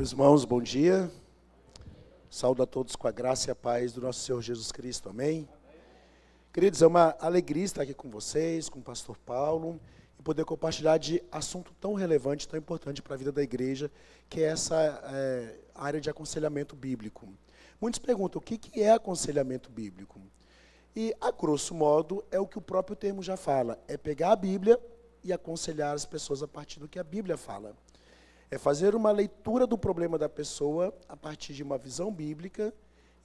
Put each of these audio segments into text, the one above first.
Meus irmãos, bom dia. Saúdo a todos com a graça e a paz do nosso Senhor Jesus Cristo. Amém? Queridos, é uma alegria estar aqui com vocês, com o pastor Paulo, e poder compartilhar de assunto tão relevante, tão importante para a vida da igreja, que é essa área de aconselhamento bíblico. Muitos perguntam o que é aconselhamento bíblico? E, a grosso modo, é o que o próprio termo já fala, é pegar a Bíblia e aconselhar as pessoas a partir do que a Bíblia fala. É fazer uma leitura do problema da pessoa a partir de uma visão bíblica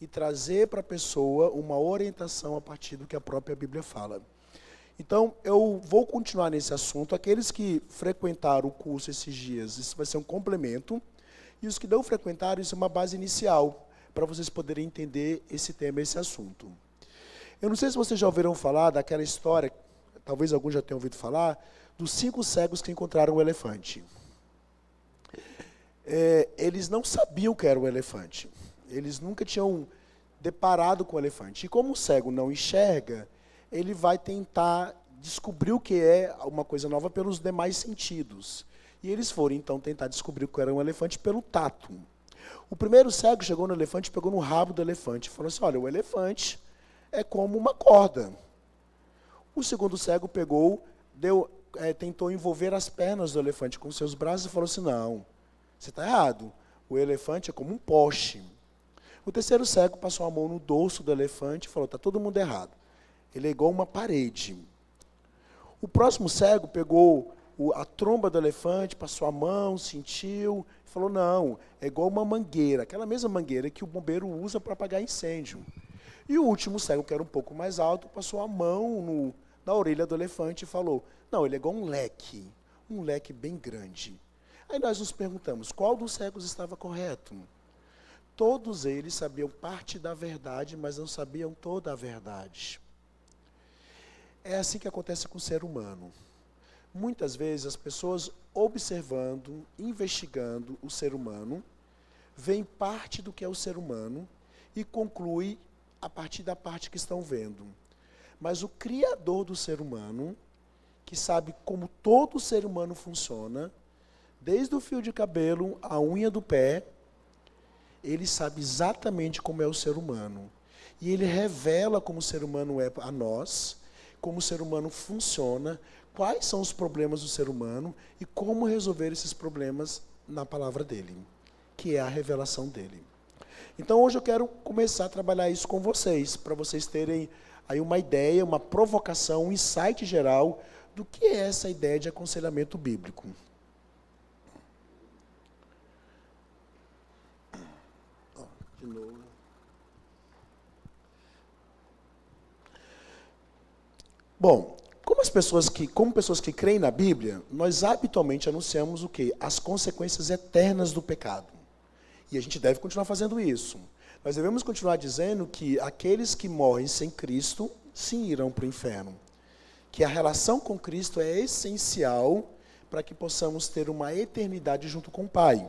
e trazer para a pessoa uma orientação a partir do que a própria Bíblia fala. Então, eu vou continuar nesse assunto. Aqueles que frequentaram o curso esses dias, isso vai ser um complemento. E os que não frequentaram, isso é uma base inicial, para vocês poderem entender esse tema, esse assunto. Eu não sei se vocês já ouviram falar daquela história, talvez alguns já tenham ouvido falar, dos 5 cegos que encontraram o elefante. Eles não sabiam o que era o elefante. Eles nunca tinham deparado com o elefante. E como o cego não enxerga, ele vai tentar descobrir o que é uma coisa nova pelos demais sentidos. E eles foram, então, tentar descobrir o que era um elefante pelo tato. O primeiro cego chegou no elefante, pegou no rabo do elefante e falou assim, olha, o elefante é como uma corda. O segundo cego pegou, tentou envolver as pernas do elefante com seus braços e falou assim, não, você está errado. O elefante é como um poste. O terceiro cego passou a mão no dorso do elefante e falou, está todo mundo errado. Ele é igual uma parede. O próximo cego pegou a tromba do elefante, passou a mão, sentiu, e falou, não, é igual uma mangueira, aquela mesma mangueira que o bombeiro usa para apagar incêndio. E o último cego, que era um pouco mais alto, passou a mão na orelha do elefante e falou, não, ele é igual um leque bem grande. Aí nós nos perguntamos, qual dos cegos estava correto? Todos eles sabiam parte da verdade, mas não sabiam toda a verdade. É assim que acontece com o ser humano. Muitas vezes as pessoas observando, investigando o ser humano, veem parte do que é o ser humano e concluem a partir da parte que estão vendo. Mas o Criador do ser humano, que sabe como todo ser humano funciona, desde o fio de cabelo à unha do pé, ele sabe exatamente como é o ser humano. E ele revela como o ser humano é a nós, como o ser humano funciona, quais são os problemas do ser humano e como resolver esses problemas na palavra dele, que é a revelação dele. Então hoje eu quero começar a trabalhar isso com vocês, para vocês terem aí uma ideia, uma provocação, um insight geral do que é essa ideia de aconselhamento bíblico. De novo. Bom, como pessoas que creem na Bíblia, nós habitualmente anunciamos o quê? As consequências eternas do pecado. E a gente deve continuar fazendo isso. Nós devemos continuar dizendo que aqueles que morrem sem Cristo, sim, irão para o inferno. Que a relação com Cristo é essencial para que possamos ter uma eternidade junto com o Pai.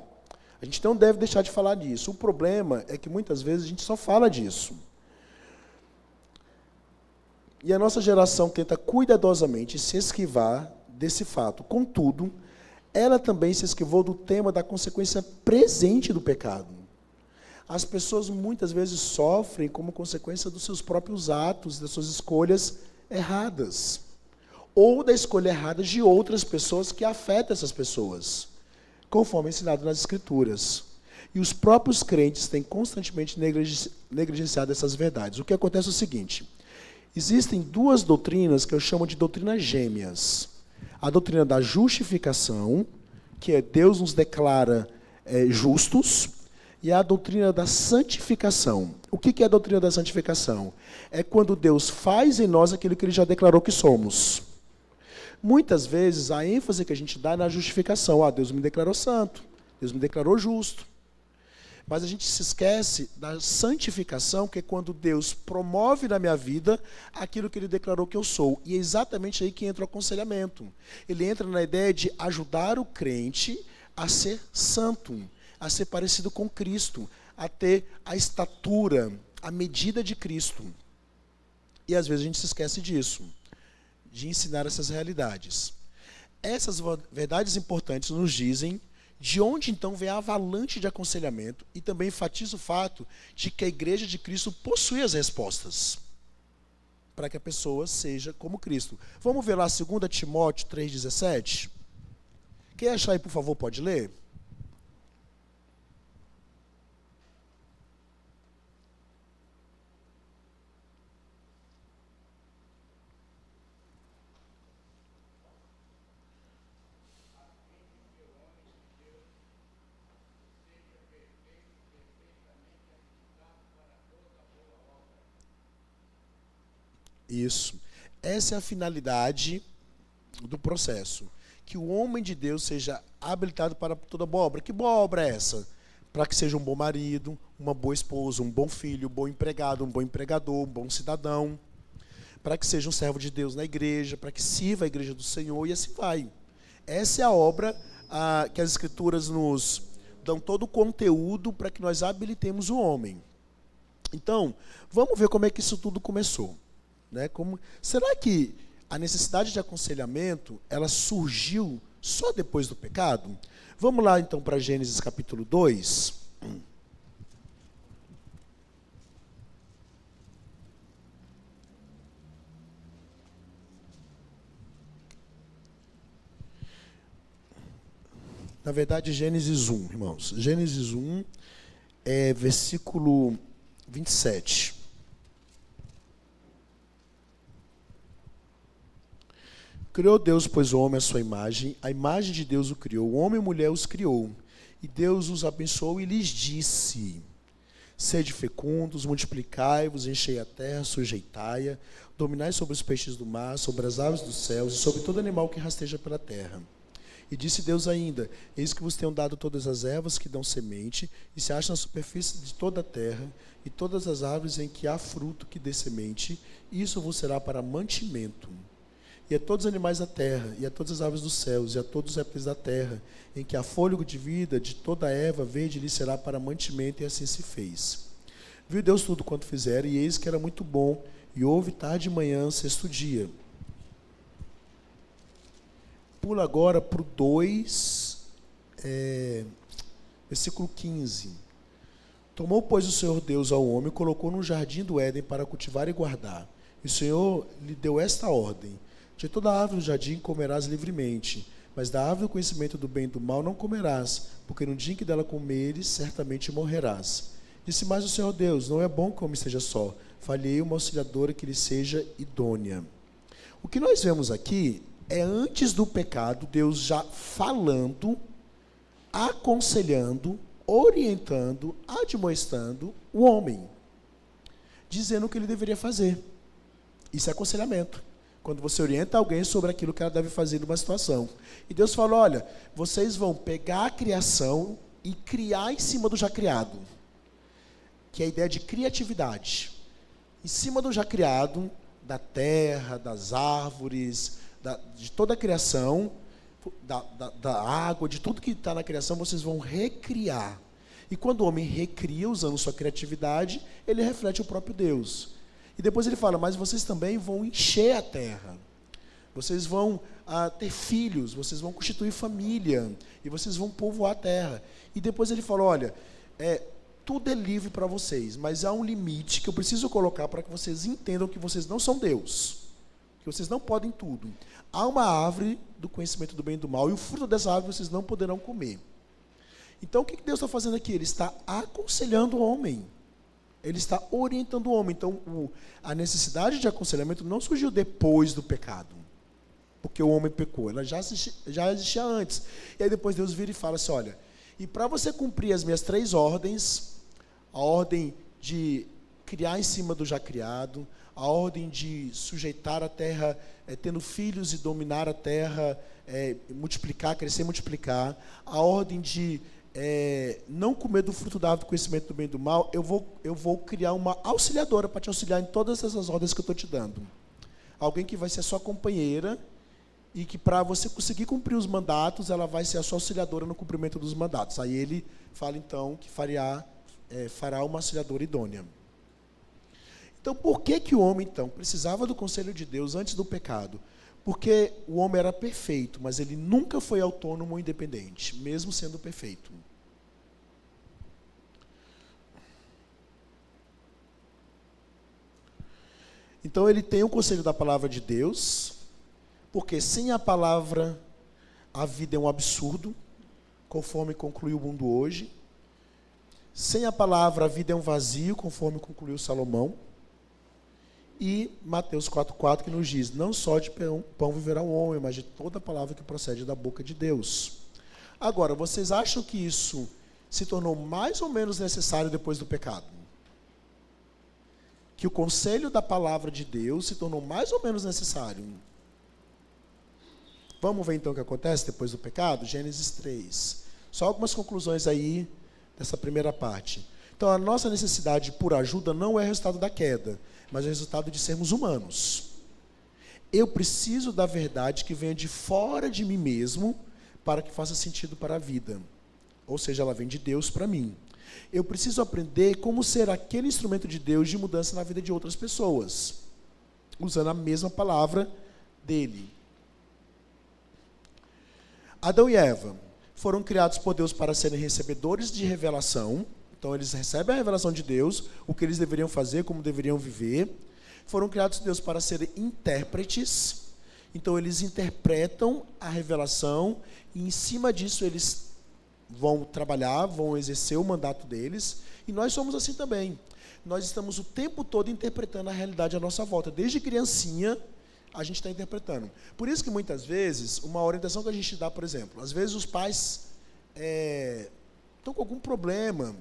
A gente não deve deixar de falar disso. O problema é que muitas vezes a gente só fala disso. E a nossa geração tenta cuidadosamente se esquivar desse fato. Contudo, ela também se esquivou do tema da consequência presente do pecado. As pessoas muitas vezes sofrem como consequência dos seus próprios atos, das suas escolhas erradas. Ou da escolha errada de outras pessoas que afetam essas pessoas, conforme ensinado nas Escrituras. E os próprios crentes têm constantemente negligenciado essas verdades. O que acontece é o seguinte, existem 2 doutrinas que eu chamo de doutrinas gêmeas. A doutrina da justificação, que é Deus nos declara justos, e a doutrina da santificação. O que é a doutrina da santificação? É quando Deus faz em nós aquilo que Ele já declarou que somos. Muitas vezes a ênfase que a gente dá é na justificação. Deus me declarou santo, Deus me declarou justo. Mas a gente se esquece da santificação, que é quando Deus promove na minha vida aquilo que Ele declarou que eu sou. E é exatamente aí que entra o aconselhamento. Ele entra na ideia de ajudar o crente a ser santo, a ser parecido com Cristo, a ter a estatura, a medida de Cristo. E às vezes a gente se esquece disso, de ensinar essas realidades. Essas verdades importantes nos dizem De onde então vem a avalanche de aconselhamento e também enfatiza o fato de que a igreja de Cristo possui as respostas para que a pessoa seja como Cristo. Vamos ver lá 2 Timóteo 3,17? Quem achar aí, por favor, pode ler? Isso. Essa é a finalidade do processo. Que o homem de Deus seja habilitado para toda boa obra. Que boa obra é essa? Para que seja um bom marido, uma boa esposa, um bom filho, um bom empregado, um bom empregador, um bom cidadão. Para que seja um servo de Deus na igreja, para que sirva a igreja do Senhor e assim vai. Essa é a obra que as Escrituras nos dão todo o conteúdo para que nós habilitemos o homem. Então, vamos ver como é que isso tudo começou. Né? Será que a necessidade de aconselhamento ela surgiu só depois do pecado? Vamos lá então para Gênesis capítulo 2. Na verdade, Gênesis 1, irmãos. Gênesis 1, versículo 27. Criou Deus, pois, o homem à sua imagem, a imagem de Deus o criou, o homem e a mulher os criou. E Deus os abençoou e lhes disse: sede fecundos, multiplicai-vos, enchei a terra, sujeitai-a, dominai sobre os peixes do mar, sobre as aves dos céus e sobre todo animal que rasteja pela terra. E disse Deus ainda: eis que vos tenho dado todas as ervas que dão semente, e se acham na superfície de toda a terra, e todas as árvores em que há fruto que dê semente, isso vos será para mantimento. E a todos os animais da terra, e a todas as aves dos céus, e a todos os répteis da terra, em que há fôlego de vida, de toda a erva verde lhe será para mantimento, e assim se fez. Viu Deus tudo quanto fizera, e eis que era muito bom, e houve tarde e manhã, sexto dia. Pula agora para o 2, versículo 15. Tomou, pois, o Senhor Deus ao homem, e colocou no jardim do Éden para cultivar e guardar. E o Senhor lhe deu esta ordem: de toda árvore do jardim comerás livremente, mas da árvore do conhecimento do bem e do mal não comerás, porque no dia em que dela comeres, certamente morrerás. Disse mais o Senhor Deus: não é bom que o homem esteja só, falhei uma auxiliadora que lhe seja idônea. O que nós vemos aqui é antes do pecado, Deus já falando, aconselhando, orientando, admoestando o homem, dizendo o que ele deveria fazer. Isso é aconselhamento. Quando você orienta alguém sobre aquilo que ela deve fazer numa situação. E Deus falou: olha, vocês vão pegar a criação e criar em cima do já criado. Que é a ideia de criatividade. Em cima do já criado, da terra, das árvores, de toda a criação, da água, de tudo que está na criação, vocês vão recriar. E quando o homem recria, usando sua criatividade, ele reflete o próprio Deus. E depois ele fala: mas vocês também vão encher a terra. Vocês vão ter filhos, vocês vão constituir família, e vocês vão povoar a terra. E depois ele fala: olha, tudo é livre para vocês, mas há um limite que eu preciso colocar para que vocês entendam que vocês não são Deus, que vocês não podem tudo. Há uma árvore do conhecimento do bem e do mal, e o fruto dessa árvore vocês não poderão comer. Então o que Deus está fazendo aqui? Ele está aconselhando o homem. Ele está orientando o homem. Então a necessidade de aconselhamento não surgiu depois do pecado, porque o homem pecou. Ela já existia antes. E aí depois Deus vira e fala assim: olha, e para você cumprir as minhas 3 ordens, a ordem de criar em cima do já criado, a ordem de sujeitar a terra, tendo filhos e dominar a terra, multiplicar, crescer e multiplicar, a ordem de não comer do fruto da árvore do conhecimento do bem e do mal, eu vou criar uma auxiliadora para te auxiliar em todas essas ordens que eu estou te dando. Alguém que vai ser a sua companheira e que, para você conseguir cumprir os mandatos, ela vai ser a sua auxiliadora no cumprimento dos mandatos. Aí ele fala então que fará uma auxiliadora idônea. Então, por que o homem então precisava do conselho de Deus antes do pecado? Porque o homem era perfeito, mas ele nunca foi autônomo ou independente, mesmo sendo perfeito. Então ele tem o conselho da palavra de Deus, porque sem a palavra a vida é um absurdo, conforme concluiu o mundo hoje. Sem a palavra a vida é um vazio, conforme concluiu Salomão. E Mateus 4,4 que nos diz, não só de pão viverá o homem, mas de toda palavra que procede da boca de Deus. Agora, vocês acham que isso se tornou mais ou menos necessário depois do pecado? Que o conselho da palavra de Deus se tornou mais ou menos necessário? Vamos ver então o que acontece depois do pecado? Gênesis 3. Só algumas conclusões aí dessa primeira parte. Então, a nossa necessidade por ajuda não é resultado da queda, mas é resultado de sermos humanos. Eu preciso da verdade que venha de fora de mim mesmo para que faça sentido para a vida. Ou seja, ela vem de Deus para mim. Eu preciso aprender como ser aquele instrumento de Deus de mudança na vida de outras pessoas, usando a mesma palavra dele. Adão e Eva foram criados por Deus para serem recebedores de revelação. Então, eles recebem a revelação de Deus, o que eles deveriam fazer, como deveriam viver. Foram criados por Deus para serem intérpretes. Então, eles interpretam a revelação e, em cima disso, eles vão trabalhar, vão exercer o mandato deles. E nós somos assim também. Nós estamos o tempo todo interpretando a realidade à nossa volta. Desde criancinha, a gente está interpretando. Por isso que, muitas vezes, uma orientação que a gente dá, por exemplo, às vezes os pais estão com algum problema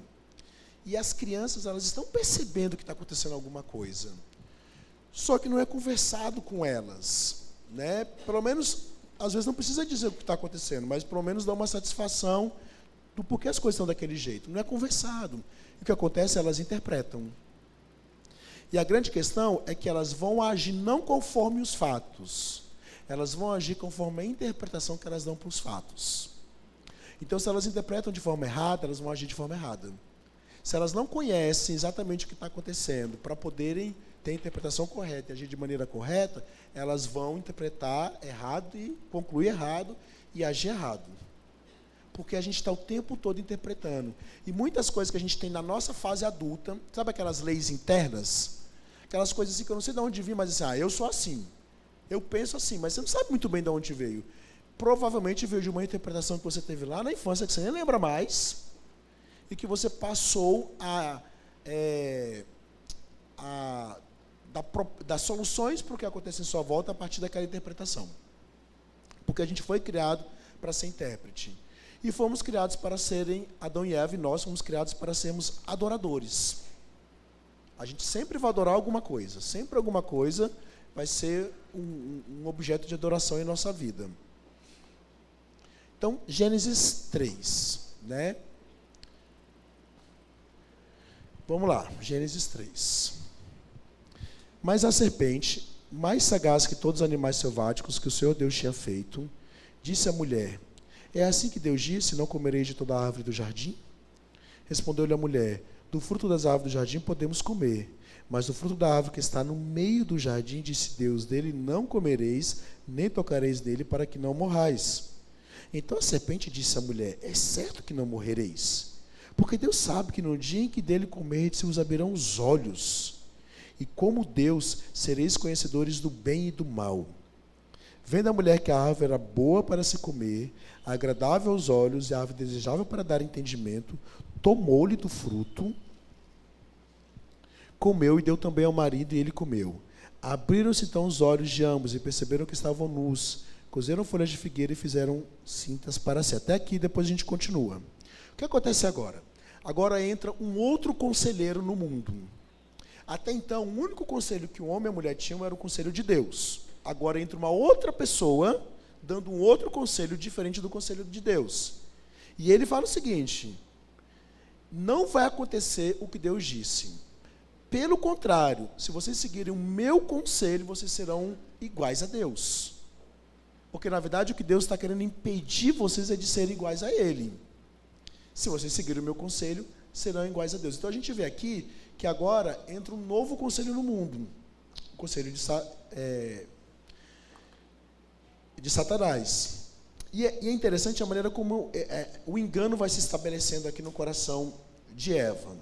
e as crianças elas estão percebendo que está acontecendo alguma coisa. Só que não é conversado com elas, né? Pelo menos, às vezes não precisa dizer o que está acontecendo, mas pelo menos dá uma satisfação do porquê as coisas estão daquele jeito. Não é conversado. O que acontece, elas interpretam. E a grande questão é que elas vão agir não conforme os fatos. Elas vão agir conforme a interpretação que elas dão para os fatos. Então, se elas interpretam de forma errada, elas vão agir de forma errada. Se elas não conhecem exatamente o que está acontecendo para poderem ter a interpretação correta e agir de maneira correta, elas vão interpretar errado e concluir errado e agir errado. Porque a gente está o tempo todo interpretando. E muitas coisas que a gente tem na nossa fase adulta, sabe aquelas leis internas? Aquelas coisas assim que eu não sei de onde vim, mas assim, eu sou assim. Eu penso assim, mas você não sabe muito bem de onde veio. Provavelmente veio de uma interpretação que você teve lá na infância, que você nem lembra mais, e que você passou dar soluções para o que acontece em sua volta a partir daquela interpretação. Porque a gente foi criado para ser intérprete. E fomos criados para serem, Adão e Eva, e nós fomos criados para sermos adoradores. A gente sempre vai adorar alguma coisa. Sempre alguma coisa vai ser um objeto de adoração em nossa vida. Então, Gênesis 3, né? Vamos lá, Gênesis 3. Mas a serpente, mais sagaz que todos os animais selváticos que o Senhor Deus tinha feito, disse à mulher, é assim que Deus disse, não comereis de toda a árvore do jardim? Respondeu-lhe a mulher, do fruto das árvores do jardim podemos comer, mas do fruto da árvore que está no meio do jardim, disse Deus, dele não comereis, nem tocareis nele, para que não morrais. Então a serpente disse à mulher, é certo que não morrereis, porque Deus sabe que no dia em que dele comerdes, se vos abrirão os olhos, e como Deus, sereis conhecedores do bem e do mal. Vendo a mulher que a árvore era boa para se comer, agradável aos olhos e a árvore desejável para dar entendimento, tomou-lhe do fruto, comeu e deu também ao marido e ele comeu. Abriram-se então os olhos de ambos e perceberam que estavam nus, cozeram folhas de figueira e fizeram cintas para si. Até aqui, depois a gente continua. O que acontece agora? Agora entra um outro conselheiro no mundo. Até então, o único conselho que o homem e a mulher tinham era o conselho de Deus. Agora entra uma outra pessoa, dando um outro conselho diferente do conselho de Deus. E ele fala o seguinte, não vai acontecer o que Deus disse. Pelo contrário, se vocês seguirem o meu conselho, vocês serão iguais a Deus. Porque, na verdade, o que Deus está querendo impedir vocês é de serem iguais a Ele. Se vocês seguirem o meu conselho, serão iguais a Deus. Então, a gente vê aqui que agora entra um novo conselho no mundo. O conselho de Satanás. E é interessante a maneira como o engano vai se estabelecendo aqui no coração de Eva.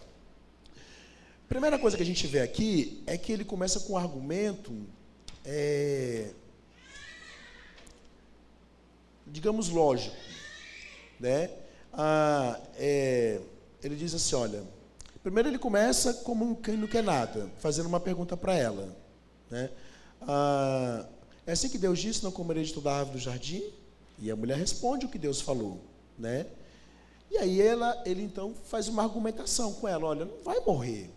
Primeira coisa que a gente vê aqui é que ele começa com um argumento, digamos, lógico, né? Ele diz assim, olha, primeiro ele começa como quem não quer nada, fazendo uma pergunta para ela, né? É assim que Deus disse, não comerei de toda a árvore do jardim? E a mulher responde o que Deus falou, né? E aí ele então faz uma argumentação com ela, olha, não vai morrer,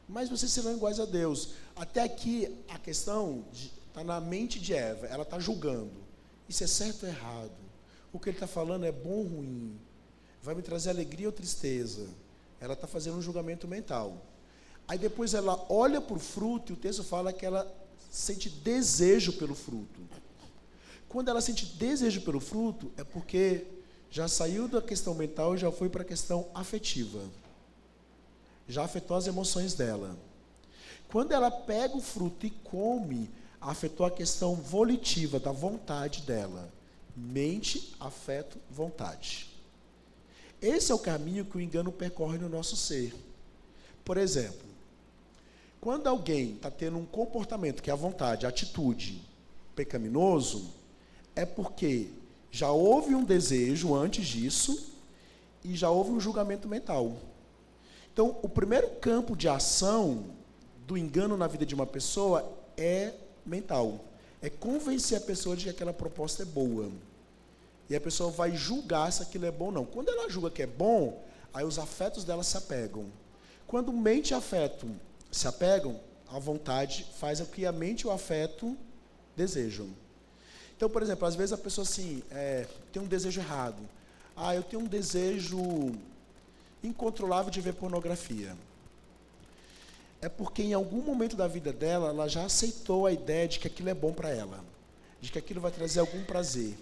mas vocês serão iguais a Deus. Até aqui a questão está na mente de Eva, ela está julgando, isso é certo ou errado? O que ele está falando é bom ou ruim? Vai me trazer alegria ou tristeza? Ela está fazendo um julgamento mental. Aí depois ela olha para o fruto e o texto fala que ela sente desejo pelo fruto. Quando ela sente desejo pelo fruto, é porque já saiu da questão mental e já foi para a questão afetiva. Já afetou as emoções dela. Quando ela pega o fruto e come, afetou a questão volitiva, da vontade dela. Mente, afeto, vontade. Esse é o caminho que o engano percorre no nosso ser. Por exemplo, quando alguém está tendo um comportamento, que é a vontade, a atitude, pecaminoso, é porque já houve um desejo antes disso e já houve um julgamento mental. Então, o primeiro campo de ação do engano na vida de uma pessoa é mental. É convencer a pessoa de que aquela proposta é boa. E a pessoa vai julgar se aquilo é bom ou não. Quando ela julga que é bom, aí os afetos dela se apegam. Quando mente e afeto se apegam, a vontade faz o que a mente e o afeto desejam. Então, por exemplo, às vezes a pessoa assim, tem um desejo errado. Eu tenho um desejo incontrolável de ver pornografia. É porque em algum momento da vida dela, ela já aceitou a ideia de que aquilo é bom para ela, de que aquilo vai trazer algum prazer.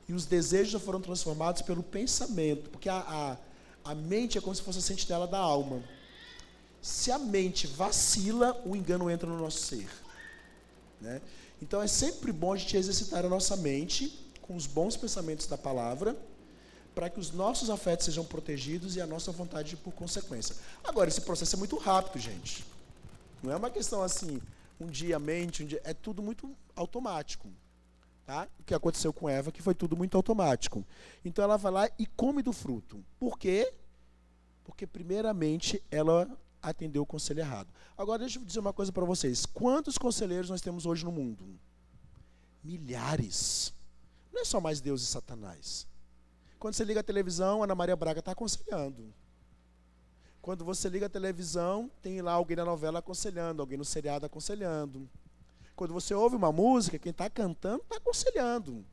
E os desejos já foram transformados pelo pensamento, porque a mente é como se fosse a sentinela da alma. Se a mente vacila, o engano entra no nosso ser, né? Então é sempre bom a gente exercitar a nossa mente com os bons pensamentos da palavra, para que os nossos afetos sejam protegidos e a nossa vontade por consequência. Agora, esse processo é muito rápido, gente. Não é uma questão assim, um dia mente, um dia... É tudo muito automático. Tá? O que aconteceu com Eva, que foi tudo muito automático. Então ela vai lá e come do fruto. Por quê? Porque primeiramente ela atendeu o conselho errado. Agora deixa eu dizer uma coisa para vocês. Quantos conselheiros nós temos hoje no mundo? Milhares. Não é só mais Deus e Satanás. Quando você liga a televisão, Ana Maria Braga está aconselhando. Quando você liga a televisão, tem lá alguém na novela aconselhando, alguém no seriado aconselhando. Quando você ouve uma música, quem está cantando está aconselhando,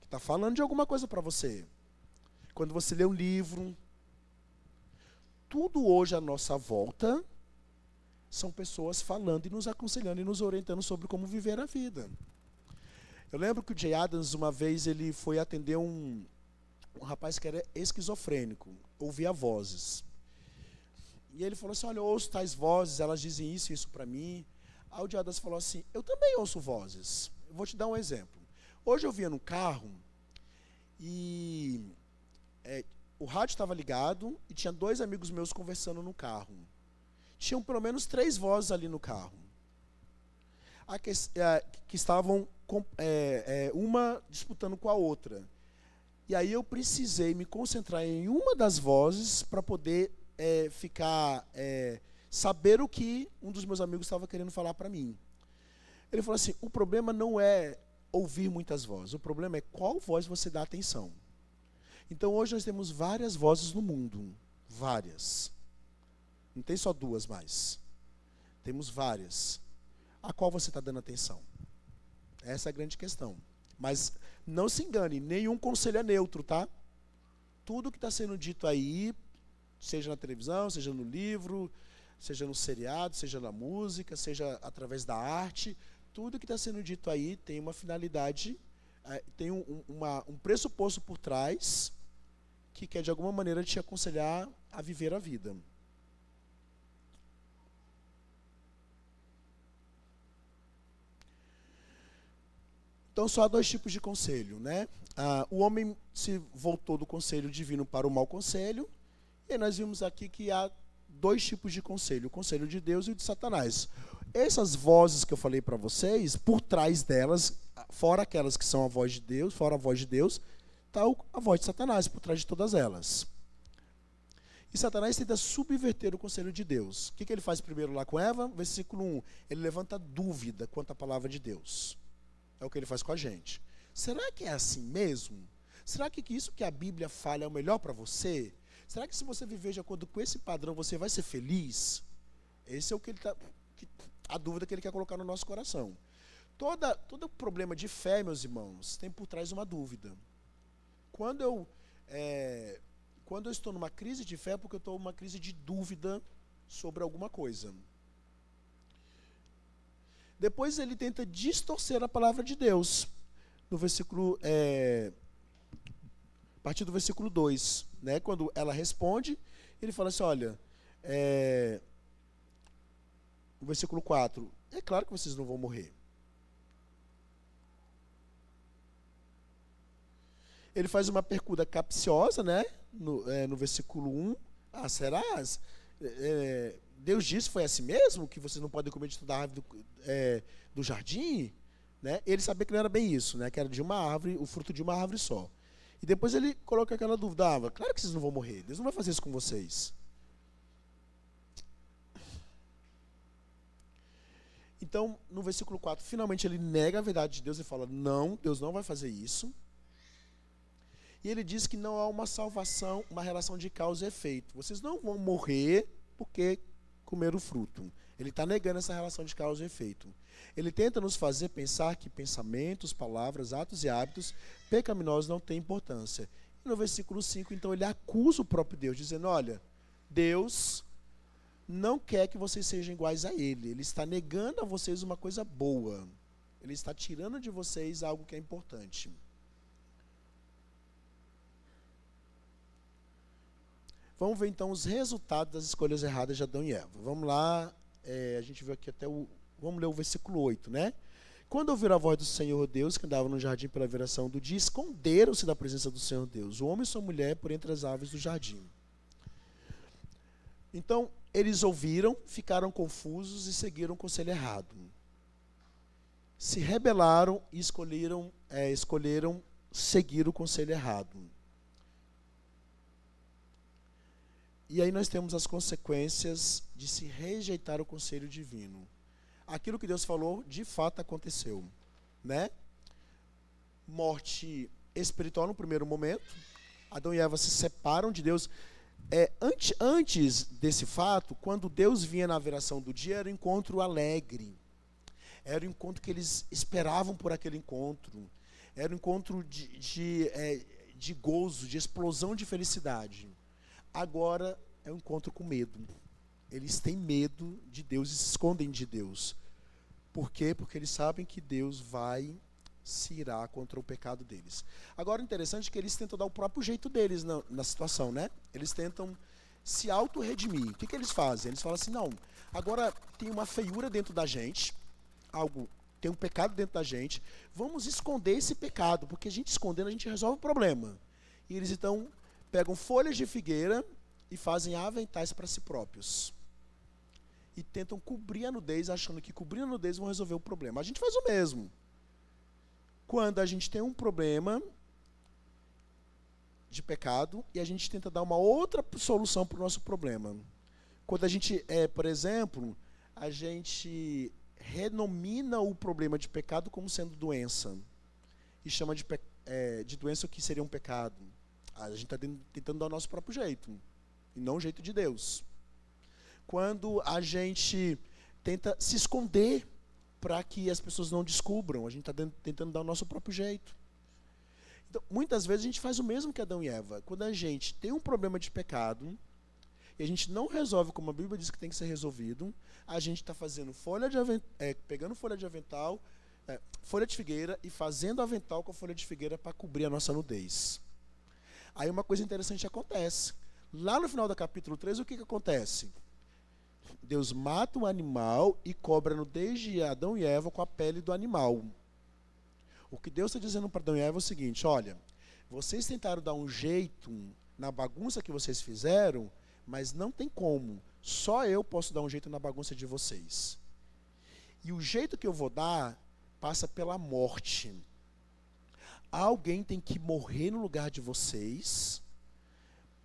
que está falando de alguma coisa para você. Quando você lê um livro, tudo hoje à nossa volta são pessoas falando e nos aconselhando e nos orientando sobre como viver a vida. Eu lembro que o Jay Adams, uma vez, ele foi atender um rapaz que era esquizofrênico, ouvia vozes. E ele falou assim, olha, eu ouço tais vozes, elas dizem isso e isso para mim. Aí o Jay Adams falou assim, eu também ouço vozes. Eu vou te dar um exemplo. Hoje eu vinha no carro e o rádio estava ligado e tinha 2 amigos meus conversando no carro. Tinham pelo menos 3 vozes ali no carro. Que estavam uma disputando com a outra. E aí eu precisei me concentrar em uma das vozes para poder saber o que um dos meus amigos estava querendo falar para mim. Ele falou assim, o problema não é ouvir muitas vozes, o problema é qual voz você dá atenção. Então hoje nós temos várias vozes no mundo, várias. Não tem só 2 mais. Temos várias. A qual você está dando atenção? Essa é a grande questão. Mas não se engane, nenhum conselho é neutro, tá? Tudo que está sendo dito aí, seja na televisão, seja no livro, seja no seriado, seja na música, seja através da arte, tudo que está sendo dito aí tem uma finalidade, tem um pressuposto por trás que quer de alguma maneira te aconselhar a viver a vida. Então, só há dois tipos de conselho, né? O homem se voltou do conselho divino para o mau conselho, e nós vimos aqui que há dois tipos de conselho, o conselho de Deus e o de Satanás. Essas vozes que eu falei para vocês, por trás delas, fora aquelas que são a voz de Deus, fora a voz de Deus, está a voz de Satanás, por trás de todas elas. E Satanás tenta subverter o conselho de Deus. O que ele faz primeiro lá com Eva? Versículo 1. Ele levanta dúvida quanto à palavra de Deus. É o que ele faz com a gente. Será que é assim mesmo? Será que isso que a Bíblia fala é o melhor para você? Será que se você viver de acordo com esse padrão, você vai ser feliz? Esse é o que ele a dúvida que ele quer colocar no nosso coração. Todo problema de fé, meus irmãos, tem por trás uma dúvida. Quando eu estou numa crise de fé, é porque eu estou numa crise de dúvida sobre alguma coisa. Depois ele tenta distorcer a palavra de Deus. No versículo, a partir do versículo 2, né, quando ela responde, ele fala assim, olha, no versículo 4, é claro que vocês não vão morrer. Ele faz uma pergunta capciosa, né, no versículo 1, será? Deus disse, foi assim mesmo, que vocês não podem comer de toda a árvore do jardim? Né? Ele sabia que não era bem isso, né? Que era de uma árvore, o fruto de uma árvore só. E depois ele coloca aquela dúvida, claro que vocês não vão morrer, Deus não vai fazer isso com vocês. Então, no versículo 4, finalmente ele nega a verdade de Deus e fala, não, Deus não vai fazer isso. E ele diz que não há uma salvação, uma relação de causa e efeito. Vocês não vão morrer porque comeram o fruto. Ele está negando essa relação de causa e efeito. Ele tenta nos fazer pensar que pensamentos, palavras, atos e hábitos pecaminosos não têm importância. E no versículo 5, então, ele acusa o próprio Deus, dizendo, olha, Deus não quer que vocês sejam iguais a Ele. Ele está negando a vocês uma coisa boa. Ele está tirando de vocês algo que é importante. Vamos ver, então, os resultados das escolhas erradas de Adão e Eva. Vamos lá, a gente viu aqui até vamos ler o versículo 8, né? Quando ouviram a voz do Senhor Deus, que andava no jardim pela viração do dia, esconderam-se da presença do Senhor Deus, o homem e sua mulher, por entre as árvores do jardim. Então, eles ouviram, ficaram confusos e seguiram o conselho errado. Se rebelaram e escolheram seguir o conselho errado. E aí nós temos as consequências de se rejeitar o conselho divino. Aquilo que Deus falou, de fato aconteceu, né? Morte espiritual no primeiro momento. Adão e Eva se separam de Deus. Antes desse fato, quando Deus vinha na viração do dia, era um encontro alegre. Era um encontro que eles esperavam por aquele encontro. Era um encontro de gozo, de explosão de felicidade. Agora é um encontro com medo. Eles têm medo de Deus e se escondem de Deus. Por quê? Porque eles sabem que Deus vai se irar contra o pecado deles. Agora, o interessante é que eles tentam dar o próprio jeito deles na situação, né? Eles tentam se auto-redimir. O que eles fazem? Eles falam assim, não, agora tem uma feiura dentro da gente, tem um pecado dentro da gente, vamos esconder esse pecado, porque a gente escondendo, a gente resolve o problema. E eles, então, pegam folhas de figueira e fazem aventais para si próprios. E tentam cobrir a nudez, achando que cobrir a nudez vão resolver o problema. A gente faz o mesmo. Quando a gente tem um problema de pecado e a gente tenta dar uma outra solução para o nosso problema. Quando a gente, por exemplo, a gente renomina o problema de pecado como sendo doença. E chama de doença o que seria um pecado. A gente está tentando dar o nosso próprio jeito, e não o jeito de Deus. Quando a gente tenta se esconder para que as pessoas não descubram, a gente está tentando dar o nosso próprio jeito. Então, muitas vezes a gente faz o mesmo que Adão e Eva. Quando a gente tem um problema de pecado, e a gente não resolve como a Bíblia diz que tem que ser resolvido, a gente está fazendo pegando folha de avental, folha de figueira, e fazendo avental com a folha de figueira para cobrir a nossa nudez. Aí uma coisa interessante acontece. Lá no final do capítulo 3, o que acontece? Deus mata um animal e cobre a nudez de Adão e Eva com a pele do animal. O que Deus está dizendo para Adão e Eva é o seguinte: olha, vocês tentaram dar um jeito na bagunça que vocês fizeram, mas não tem como. Só eu posso dar um jeito na bagunça de vocês. E o jeito que eu vou dar passa pela morte. Alguém tem que morrer no lugar de vocês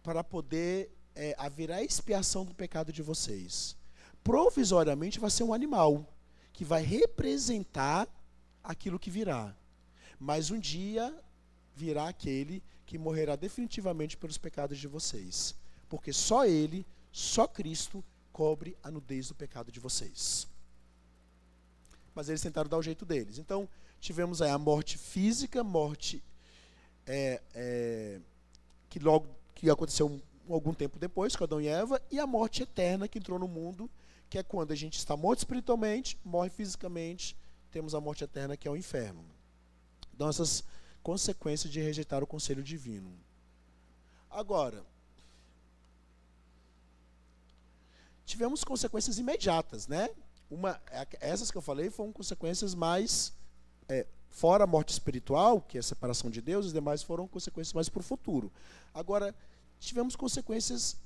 para poder haver a expiação do pecado de vocês. Provisoriamente vai ser um animal que vai representar aquilo que virá. Mas um dia virá aquele que morrerá definitivamente pelos pecados de vocês. Porque só ele, só Cristo, cobre a nudez do pecado de vocês. Mas eles tentaram dar o jeito deles. Então, tivemos aí a morte física, morte que aconteceu algum tempo depois, com Adão e Eva, e a morte eterna que entrou no mundo, que é quando a gente está morto espiritualmente, morre fisicamente, temos a morte eterna, que é o inferno. Então, essas consequências de rejeitar o conselho divino. Agora, tivemos consequências imediatas, né? Essas que eu falei foram consequências mais, fora a morte espiritual, que é a separação de Deus, as demais foram consequências mais para o futuro. Agora, tivemos consequências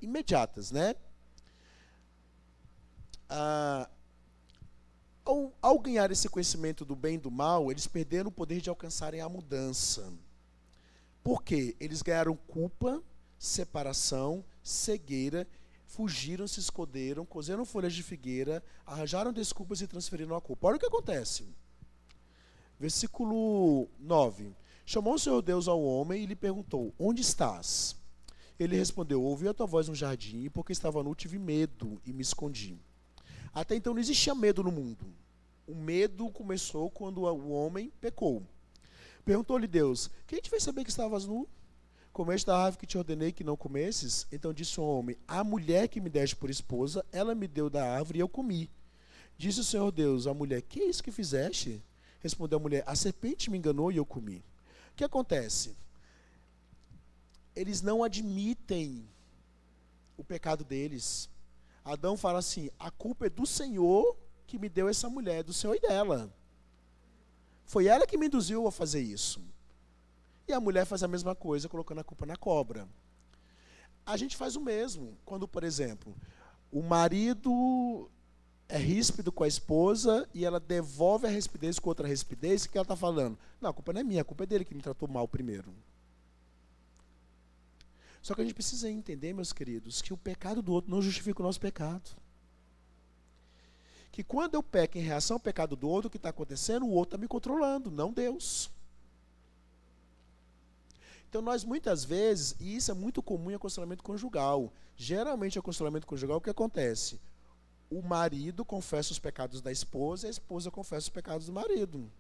imediatas, né? Ao ganhar esse conhecimento do bem e do mal, eles perderam o poder de alcançarem a mudança. Por quê? Eles ganharam culpa, separação, cegueira, fugiram, se esconderam, cozeram folhas de figueira, arranjaram desculpas e transferiram a culpa. Olha o que acontece. Versículo 9. Chamou o Senhor Deus ao homem e lhe perguntou: onde estás? Ele respondeu: ouvi a tua voz no jardim, e porque estava nu tive medo e me escondi. Até então não existia medo no mundo. O medo começou quando o homem pecou. Perguntou-lhe Deus: quem te fez saber que estavas nu? Comeste da árvore que te ordenei que não comesses? Então disse o homem: a mulher que me deste por esposa, ela me deu da árvore e eu comi. Disse o Senhor Deus à mulher: que é isso que fizeste? Respondeu a mulher: a serpente me enganou e eu comi. O que acontece? Eles não admitem o pecado deles. Adão fala assim: a culpa é do Senhor que me deu essa mulher, do Senhor e dela. Foi ela que me induziu a fazer isso. E a mulher faz a mesma coisa, colocando a culpa na cobra. A gente faz o mesmo. Quando, por exemplo, o marido é ríspido com a esposa e ela devolve a rispidez com outra rispidez, o que ela está falando? Não, a culpa não é minha, a culpa é dele que me tratou mal primeiro. Só que a gente precisa entender, meus queridos, que o pecado do outro não justifica o nosso pecado. Que quando eu peco em reação ao pecado do outro, o que está acontecendo? O outro está me controlando, não Deus. Então nós muitas vezes, e isso é muito comum em aconselhamento conjugal, geralmente em aconselhamento conjugal o que acontece? O marido confessa os pecados da esposa e a esposa confessa os pecados do marido.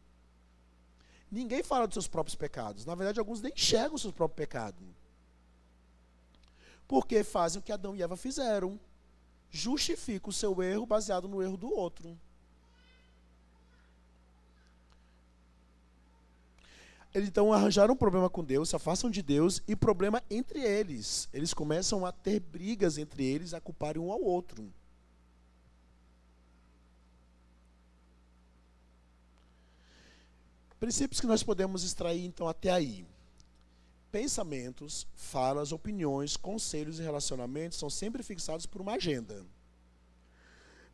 Ninguém fala dos seus próprios pecados. Na verdade, alguns nem enxergam o seu próprio pecado. Porque fazem o que Adão e Eva fizeram. Justificam o seu erro baseado no erro do outro. Eles então arranjaram um problema com Deus, se afastam de Deus, e problema entre eles. Eles começam a ter brigas entre eles, a culparem um ao outro. Princípios que nós podemos extrair, então, até aí. Pensamentos, falas, opiniões, conselhos e relacionamentos são sempre fixados por uma agenda.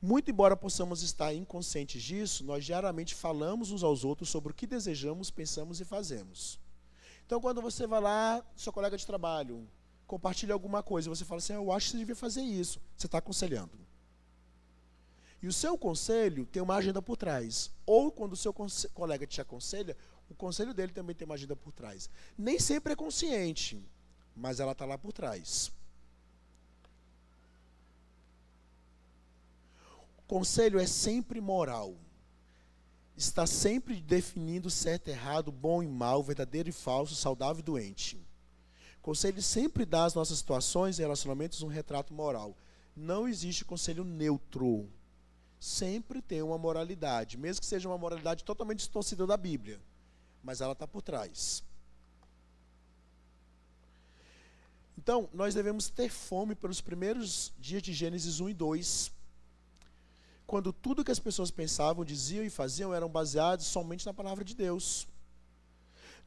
Muito embora possamos estar inconscientes disso, nós diariamente falamos uns aos outros sobre o que desejamos, pensamos e fazemos. Então, quando você vai lá, seu colega de trabalho, compartilha alguma coisa, você fala assim: eu acho que você devia fazer isso. Você está aconselhando. E o seu conselho tem uma agenda por trás. Ou quando o seu colega te aconselha, o conselho dele também tem uma agenda por trás. Nem sempre é consciente, mas ela está lá por trás. O conselho é sempre moral. Está sempre definindo certo e errado, bom e mal, verdadeiro e falso, saudável e doente. O conselho sempre dá às nossas situações e relacionamentos um retrato moral. Não existe conselho neutro. Sempre tem uma moralidade, mesmo que seja uma moralidade totalmente distorcida da Bíblia. Mas ela está por trás. Então, nós devemos ter fome pelos primeiros dias de Gênesis 1 e 2. quando tudo que as pessoas pensavam, diziam e faziam eram baseados somente na palavra de Deus.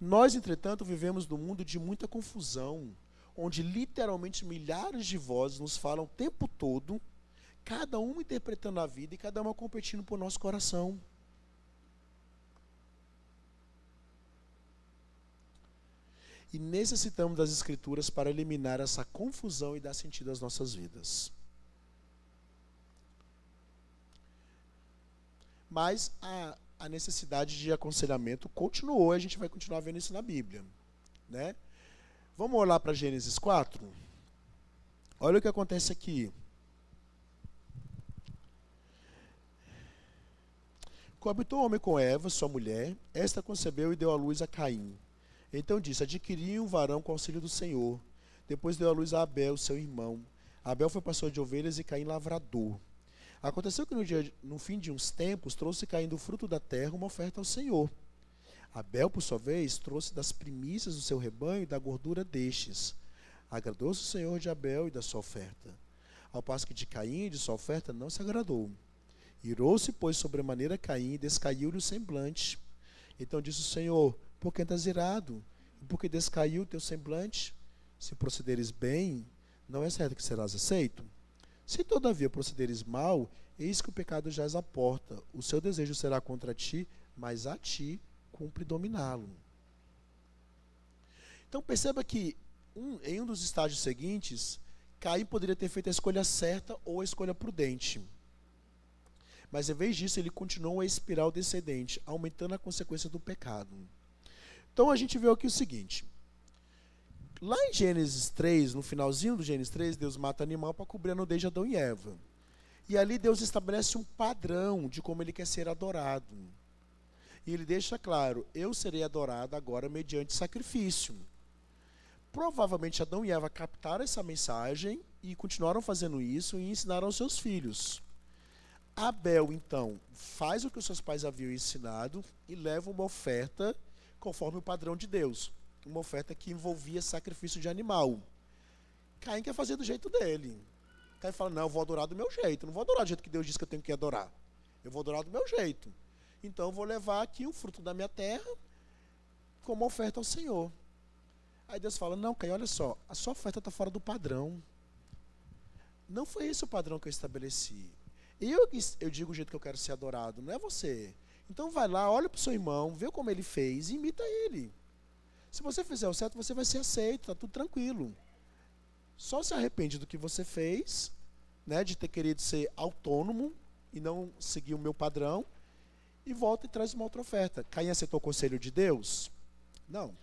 Nós, entretanto, vivemos num mundo de muita confusão, onde literalmente milhares de vozes nos falam o tempo todo, cada uma interpretando a vida e cada uma competindo por nosso coração. E necessitamos das Escrituras para eliminar essa confusão e dar sentido às nossas vidas. Mas a necessidade de aconselhamento continuou, e a gente vai continuar vendo isso na Bíblia, né? Vamos olhar para Gênesis 4? Olha o que acontece aqui. Coabitou o homem com Eva, sua mulher, esta concebeu e deu à luz a Caim. Então disse, adquiri um varão com auxílio do Senhor. Depois deu à luz a Abel, seu irmão. Abel foi pastor de ovelhas e Caim lavrador. Aconteceu que no fim de uns tempos, trouxe Caim do fruto da terra uma oferta ao Senhor. Abel, por sua vez, trouxe das primícias do seu rebanho e da gordura destes. Agradou-se o Senhor de Abel e da sua oferta. Ao passo que de Caim e de sua oferta não se agradou. Irou-se, pois, sobremaneira Caim e descaiu-lhe o semblante. Então disse o Senhor, por que estás irado? E por que descaiu o teu semblante? Se procederes bem, não é certo que serás aceito? Se todavia procederes mal, eis que o pecado jaz à porta. O seu desejo será contra ti, mas a ti cumpre dominá-lo. Então perceba que em um dos estágios seguintes, Caim poderia ter feito a escolha certa ou a escolha prudente. Mas em vez disso, ele continuou a espiral descendente, aumentando a consequência do pecado. Então a gente vê aqui o seguinte. Lá em Gênesis 3, no finalzinho do Gênesis 3, Deus mata animal para cobrir a nudez de Adão e Eva. E ali Deus estabelece um padrão de como ele quer ser adorado. E ele deixa claro, eu serei adorado agora mediante sacrifício. Provavelmente Adão e Eva captaram essa mensagem e continuaram fazendo isso e ensinaram aos seus filhos. Abel, então, faz o que os seus pais haviam ensinado e leva uma oferta conforme o padrão de Deus. Uma oferta que envolvia sacrifício de animal. Caim quer fazer do jeito dele. Caim fala, não, eu vou adorar do meu jeito. Não vou adorar do jeito que Deus disse que eu tenho que adorar. Eu vou adorar do meu jeito. Então eu vou levar aqui um fruto da minha terra como oferta ao Senhor. Aí Deus fala, não, Caim, olha só, a sua oferta está fora do padrão. Não foi esse o padrão que eu estabeleci. Eu digo o jeito que eu quero ser adorado, não é você. Então vai lá, olha para o seu irmão, vê como ele fez e imita ele. Se você fizer o certo, você vai ser aceito, está tudo tranquilo. Só se arrepende do que você fez, né, de ter querido ser autônomo e não seguir o meu padrão, e volta e traz uma outra oferta. Caim aceitou o conselho de Deus? Não.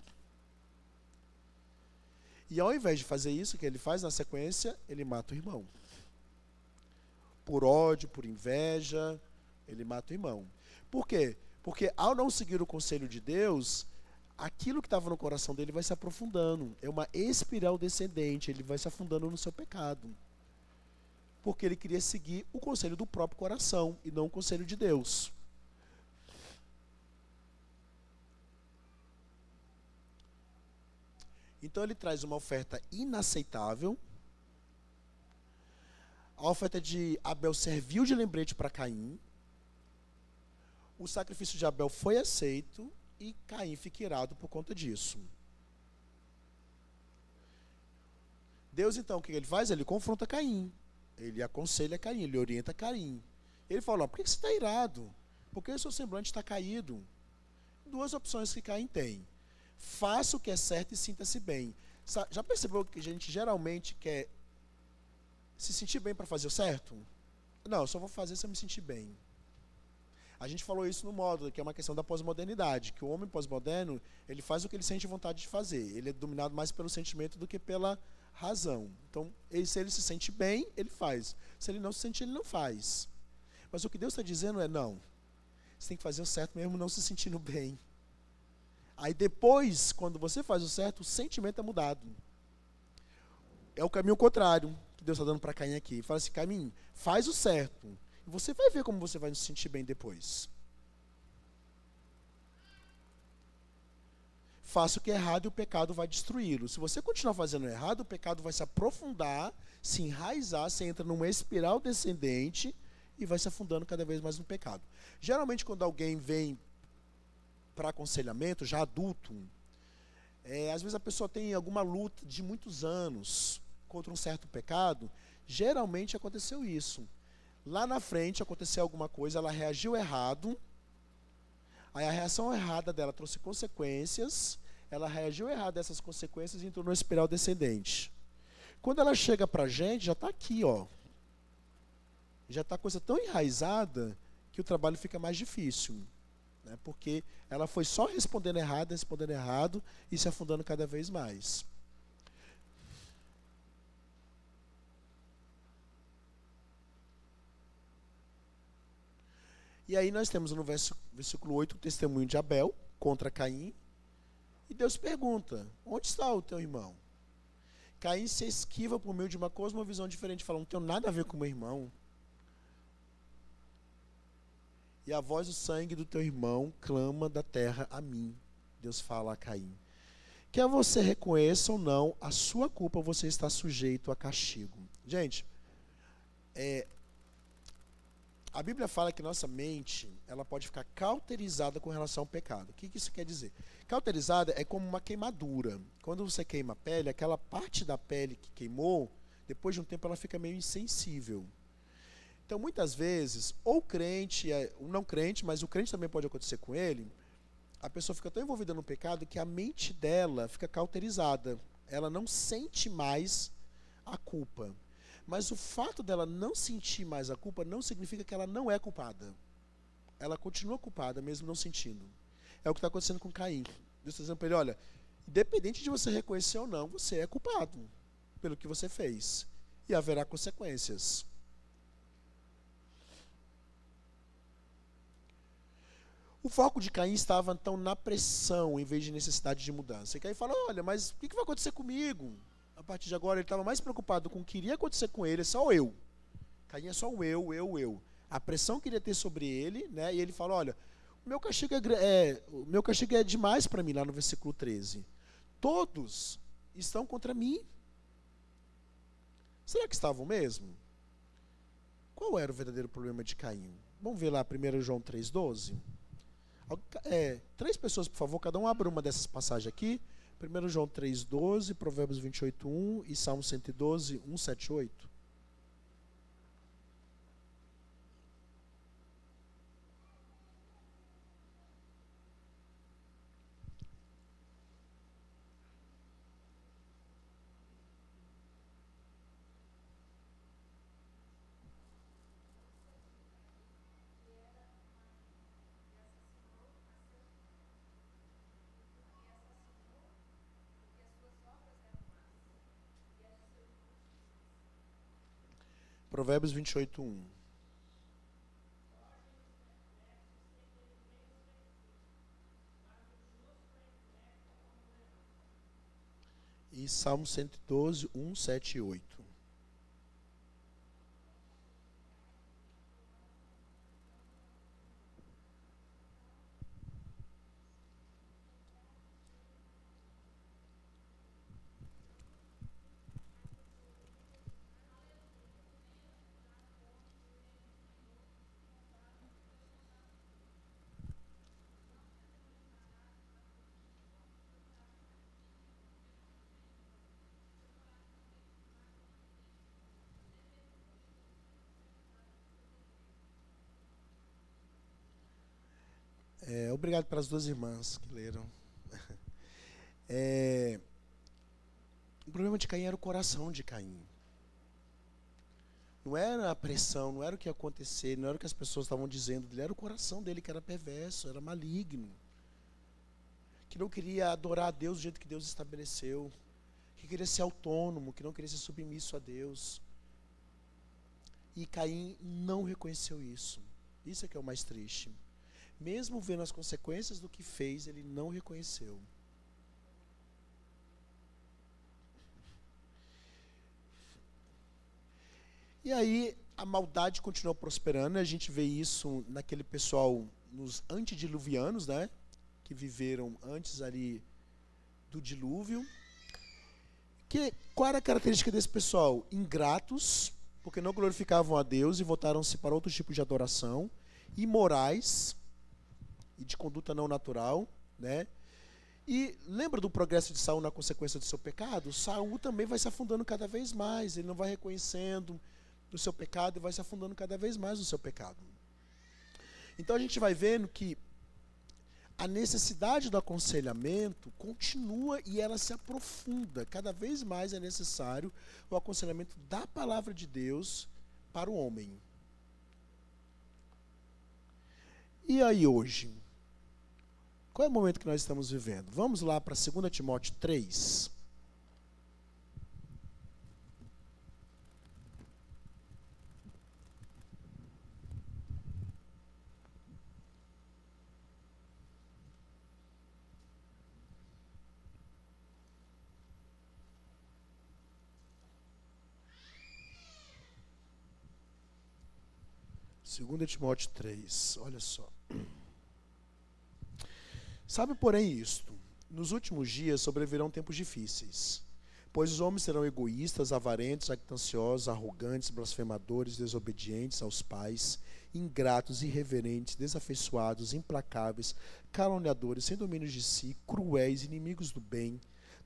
E ao invés de fazer isso, o que ele faz na sequência, ele mata o irmão. Por ódio, por inveja, ele mata o irmão. Por quê? Porque ao não seguir o conselho de Deus, aquilo que estava no coração dele vai se aprofundando. É uma espiral descendente, ele vai se afundando no seu pecado. Porque ele queria seguir o conselho do próprio coração e não o conselho de Deus. Então ele traz uma oferta inaceitável. A oferta de Abel serviu de lembrete para Caim. O sacrifício de Abel foi aceito e Caim fica irado por conta disso. Deus, então, o que ele faz? Ele confronta Caim. Ele aconselha Caim, ele orienta Caim. Ele fala, por que você está irado? Por que o seu semblante está caído? Duas opções que Caim tem. Faça o que é certo e sinta-se bem. Já percebeu que a gente geralmente quer se sentir bem para fazer o certo? Não, eu só vou fazer se eu me sentir bem. A gente falou isso no módulo, que é uma questão da pós-modernidade, que o homem pós-moderno, ele faz o que ele sente vontade de fazer. Ele é dominado mais pelo sentimento do que pela razão. Então, se ele se sente bem, ele faz. Se ele não se sente, ele não faz. Mas o que Deus está dizendo é, não, você tem que fazer o certo mesmo não se sentindo bem. Aí depois, quando você faz o certo, o sentimento é mudado. É o caminho contrário que Deus está dando para Caim aqui. Ele fala assim, Caim, faz o certo. E você vai ver como você vai se sentir bem depois. Faça o que é errado e o pecado vai destruí-lo. Se você continuar fazendo errado, o pecado vai se aprofundar, se enraizar, você entra numa espiral descendente e vai se afundando cada vez mais no pecado. Geralmente, quando alguém vem para aconselhamento, já adulto, às vezes a pessoa tem alguma luta de muitos anos contra um certo pecado, geralmente aconteceu isso. Lá na frente aconteceu alguma coisa, ela reagiu errado, aí a reação errada dela trouxe consequências, ela reagiu errado a essas consequências e entrou numa espiral descendente. Quando ela chega pra gente, já está aqui, ó. Já está a coisa tão enraizada que o trabalho fica mais difícil. Né? Porque ela foi só respondendo errado e se afundando cada vez mais. E aí nós temos no versículo 8 o testemunho de Abel contra Caim. E Deus pergunta, onde está o teu irmão? Caim se esquiva por meio de uma cosmovisão diferente, fala, não tenho nada a ver com meu irmão. E a voz do sangue do teu irmão clama da terra a mim. Deus fala a Caim. Quer você reconheça ou não, a sua culpa você está sujeito a castigo. Gente, a Bíblia fala que nossa mente, ela pode ficar cauterizada com relação ao pecado. O que isso quer dizer? Cauterizada é como uma queimadura. Quando você queima a pele, aquela parte da pele que queimou, depois de um tempo ela fica meio insensível. Então, muitas vezes, ou crente, o não crente, mas o crente também pode acontecer com ele, a pessoa fica tão envolvida no pecado que a mente dela fica cauterizada. Ela não sente mais a culpa. Mas o fato dela não sentir mais a culpa não significa que ela não é culpada. Ela continua culpada, mesmo não sentindo. É o que está acontecendo com Caim. Deus está dizendo para ele, olha, independente de você reconhecer ou não, você é culpado pelo que você fez. E haverá consequências. O foco de Caim estava, então, na pressão, em vez de necessidade de mudança. E Caim fala, olha, mas o que vai acontecer comigo? A partir de agora, ele estava mais preocupado com o que iria acontecer com ele, é só eu. Caim é só o eu. A pressão que iria ter sobre ele, né? E ele fala, olha, o meu castigo é demais para mim, lá no versículo 13. Todos estão contra mim. Será que estavam mesmo? Qual era o verdadeiro problema de Caim? Vamos ver lá 1 João 3,12? 3 pessoas, por favor, cada um abra uma dessas passagens aqui. 1 João 3,12, Provérbios 28,1 e Salmo 112, 1, 7, 8. Provérbios 28,1. E Salmo 112, 1, 7 e 8. Obrigado pelas 2 irmãs que leram. O problema de Caim era o coração de Caim. Não era a pressão, não era o que ia acontecer, não era o que as pessoas estavam dizendo dele, era o coração dele que era perverso, era maligno. Que não queria adorar a Deus do jeito que Deus estabeleceu. Que queria ser autônomo, que não queria ser submisso a Deus. E Caim não reconheceu isso. Isso é que é o mais triste. Mesmo vendo as consequências do que fez, ele não reconheceu. E aí a maldade continuou prosperando. A gente vê isso naquele pessoal, nos antediluvianos, né? Que viveram antes ali do dilúvio. Qual era a característica desse pessoal? Ingratos, porque não glorificavam a Deus e voltaram-se para outro tipo de adoração, imorais e de conduta não natural, né? E lembra do progresso de Saul na consequência do seu pecado? Saul também vai se afundando cada vez mais, ele não vai reconhecendo o seu pecado e vai se afundando cada vez mais no seu pecado. Então a gente vai vendo que a necessidade do aconselhamento continua e ela se aprofunda. Cada vez mais é necessário o aconselhamento da palavra de Deus para o homem. E aí hoje? Qual é o momento que nós estamos vivendo? Vamos lá para 2 Timóteo 3. Segunda Timóteo 3, olha só. Sabe, porém, isto: nos últimos dias sobrevirão tempos difíceis, pois os homens serão egoístas, avarentos, jactanciosos, arrogantes, blasfemadores, desobedientes aos pais, ingratos, irreverentes, desafeiçoados, implacáveis, caluniadores, sem domínio de si, cruéis, inimigos do bem,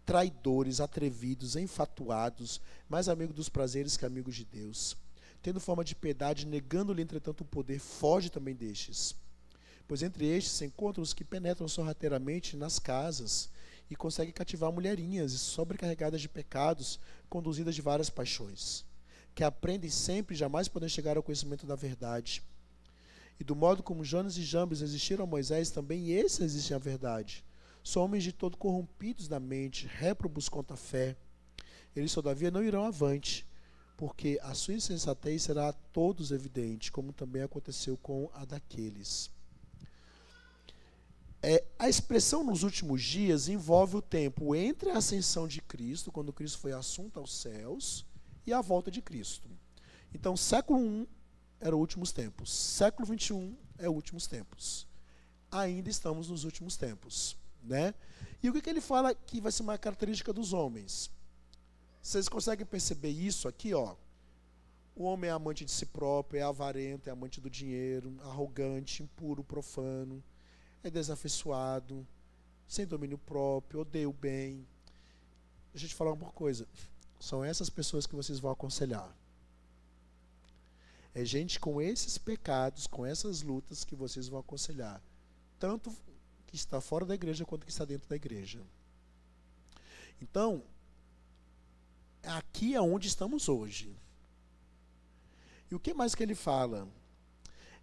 traidores, atrevidos, enfatuados, mais amigos dos prazeres que amigos de Deus, tendo forma de piedade, negando-lhe, entretanto, o poder, foge também destes. Pois entre estes se encontram os que penetram sorrateiramente nas casas e conseguem cativar mulherinhas e sobrecarregadas de pecados, conduzidas de várias paixões, que aprendem sempre e jamais podem chegar ao conhecimento da verdade. E do modo como Jonas e Jambres resistiram a Moisés, também esses resistem à verdade. São homens de todo corrompidos na mente, réprobos contra a fé. Eles, todavia, não irão avante, porque a sua insensatez será a todos evidente, como também aconteceu com a daqueles. A expressão nos últimos dias envolve o tempo entre a ascensão de Cristo, quando Cristo foi assunto aos céus, e a volta de Cristo. Então, século I era os últimos tempos, século XXI é os últimos tempos. Ainda estamos nos últimos tempos, né? E o que ele fala que vai ser uma característica dos homens? Vocês conseguem perceber isso aqui, ó? O homem é amante de si próprio, é avarento, é amante do dinheiro, arrogante, impuro, profano, é desafeiçoado, sem domínio próprio, odeia o bem. Deixa eu te falar uma coisa. São essas pessoas que vocês vão aconselhar. É gente com esses pecados, com essas lutas que vocês vão aconselhar. Tanto que está fora da igreja quanto que está dentro da igreja. Então, aqui é onde estamos hoje. E o que mais que ele fala?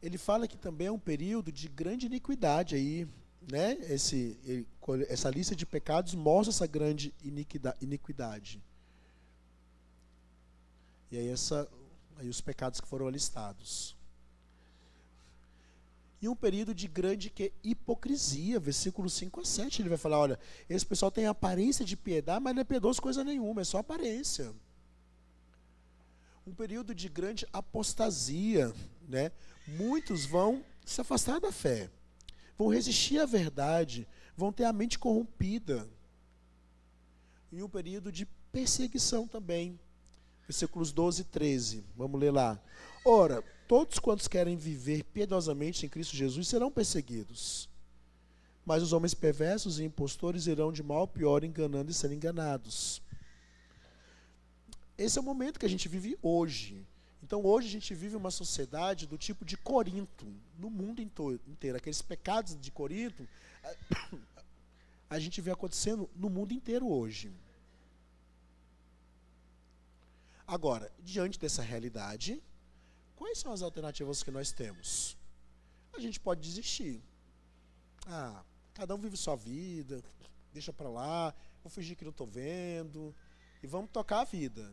Ele fala que também é um período de grande iniquidade aí, né? Essa lista de pecados mostra essa grande iniquidade. E aí os pecados que foram listados. E um período de grande hipocrisia, versículos 5 a 7, ele vai falar, olha, esse pessoal tem aparência de piedade, mas não é piedoso coisa nenhuma, é só aparência. Um período de grande apostasia, né? Muitos vão se afastar da fé, vão resistir à verdade, vão ter a mente corrompida. E um período de perseguição também. Versículos 12 e 13, vamos ler lá. Ora, todos quantos querem viver piedosamente em Cristo Jesus serão perseguidos. Mas os homens perversos e impostores irão de mal a pior, enganando e sendo enganados. Esse é o momento que a gente vive hoje. Então, hoje a gente vive uma sociedade do tipo de Corinto, no mundo inteiro. Aqueles pecados de Corinto, a gente vê acontecendo no mundo inteiro hoje. Agora, diante dessa realidade, quais são as alternativas que nós temos? A gente pode desistir. Cada um vive sua vida, deixa para lá, vou fingir que não estou vendo, e vamos tocar a vida.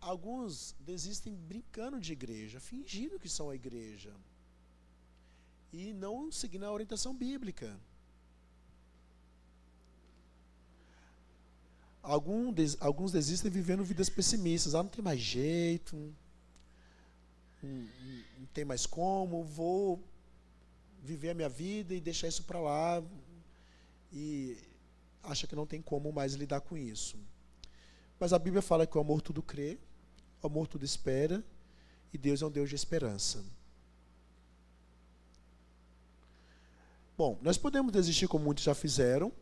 Alguns desistem brincando de igreja, fingindo que são a igreja, e não seguindo a orientação bíblica. Alguns desistem vivendo vidas pessimistas. Não tem mais jeito, não tem mais como, vou viver a minha vida e deixar isso para lá. E acha que não tem como mais lidar com isso. Mas a Bíblia fala que o amor tudo crê, o amor tudo espera, e Deus é um Deus de esperança. Bom, nós podemos desistir como muitos já fizeram.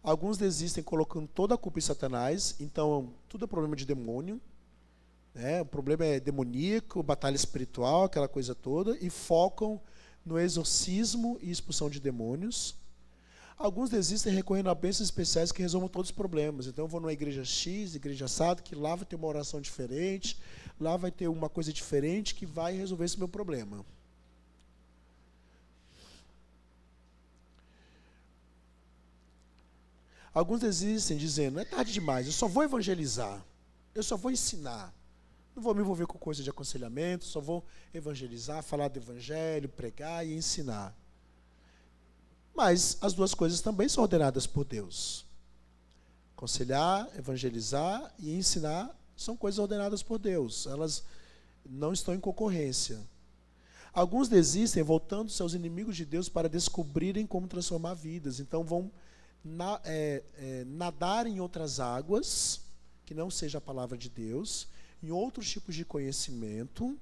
Alguns desistem colocando toda a culpa em Satanás, então tudo é problema de demônio, né? O problema é demoníaco, batalha espiritual, aquela coisa toda, e focam no exorcismo e expulsão de demônios. Alguns desistem recorrendo a bênçãos especiais que resolvam todos os problemas. Então eu vou numa igreja X, igreja assado, que lá vai ter uma oração diferente, lá vai ter uma coisa diferente que vai resolver esse meu problema. Alguns desistem dizendo, não é tarde demais, eu só vou evangelizar, eu só vou ensinar. Não vou me envolver com coisa de aconselhamento, só vou evangelizar, falar do evangelho, pregar e ensinar. Mas as duas coisas também são ordenadas por Deus. Aconselhar, evangelizar e ensinar são coisas ordenadas por Deus. Elas não estão em concorrência. Alguns desistem voltando-se aos inimigos de Deus para descobrirem como transformar vidas. Então vão nadar em outras águas, que não seja a palavra de Deus, em outros tipos de conhecimento,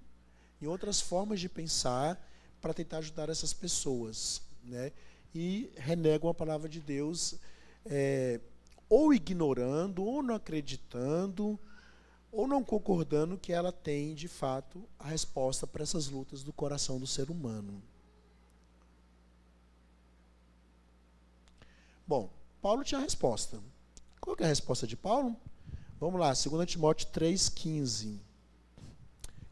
em outras formas de pensar, para tentar ajudar essas pessoas, né? E renegam a palavra de Deus, ou ignorando, ou não acreditando, ou não concordando que ela tem, de fato, a resposta para essas lutas do coração do ser humano. Bom, Paulo tinha a resposta. Qual que é a resposta de Paulo? Vamos lá, 2 Timóteo 3,15.